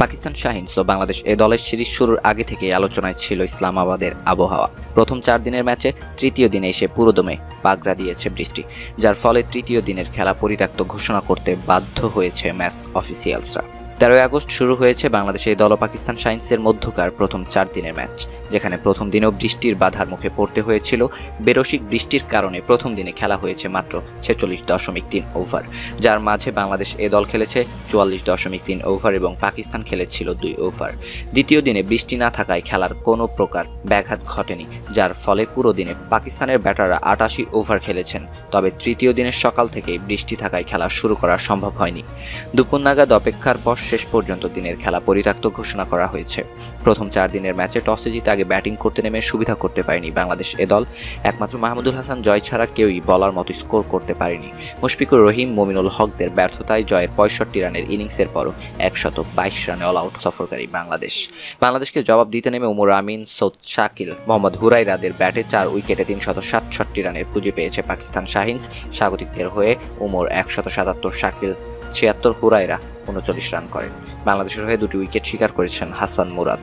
পাকিস্তান শাহিনস ও বাংলাদেশ এ দলের সিরিজ শুরুর আগে থেকেই আলোচনায় ছিল ইসলামাবাদের আবহাওয়া। প্রথম ৪ দিনের ম্যাচে তৃতীয় দিনে এসে পুরোদমে পাগড়া দিয়েছে বৃষ্টি, যার ফলে তৃতীয় দিনের খেলা পরিত্যক্ত ঘোষণা করতে বাধ্য হয়েছে ম্যাচ অফিসিয়ালসরা। ১৩ আগস্ট শুরু হয়েছে বাংলাদেশ এ দল ও পাকিস্তান শাহিনসের মধ্যকার প্রথম ৪ দিনের ম্যাচ, যেখানে প্রথম দিনেও বৃষ্টির বাধার মুখে পড়তে হয়েছিল। বেরসিক বৃষ্টির কারণে প্রথম দিনে খেলা হয়েছে মাত্র ৪৬.৩ ওভার, যার মাঝে বাংলাদেশ এ দল খেলেছে ৪৪.৩ ওভার এবং পাকিস্তান খেলেছিল ২ ওভার। দ্বিতীয় দিনে বৃষ্টি না থাকায় খেলার কোনো প্রকার ব্যাঘাত ঘটেনি, যার ফলে পুরো দিনে পাকিস্তানের ব্যাটাররা ৮৮ ওভার খেলেছেন। তবে তৃতীয় দিনের সকাল থেকেই বৃষ্টি থাকায় খেলা শুরু করা সম্ভব হয়নি। দুপুর নাগাদ অপেক্ষার পর শেষ পর্যন্ত দিনের খেলা পরিত্যক্ত ঘোষণা করা হয়েছে। প্রথম ৪ দিনের ম্যাচে টসে জিতে আগে ব্যাটিং করতে নেমে সুবিধা করতে পারেনি বাংলাদেশ এ দল। একমাত্র মাহমুদুল হাসান জয় ছাড়া কেউই বলার মতো স্কোর করতে পারেনি। মুশফিকুর রহিম, মমিনুল হকদের ব্যর্থতায় জয়ের ৬৫ রানের ইনিংসের পরও ১২২ রানে অল আউট সফরকারী বাংলাদেশকে জবাব দিতে নেমে উমর আমিন, সৌদ শাকিল, মোহাম্মদ হুরাইরাদের ব্যাটে ৪ উইকেটে ৩৬৭ রানের পুঁজি পেয়েছে পাকিস্তান শাহিনস। স্বাগতিকদের হয়ে উমর ১৭৭, শাকিল ৭৬, হুরাইরা ৩৯ রান করেন। বাংলাদেশের হয়ে ২টি উইকেট শিকার করেছেন হাসান মুরাদ।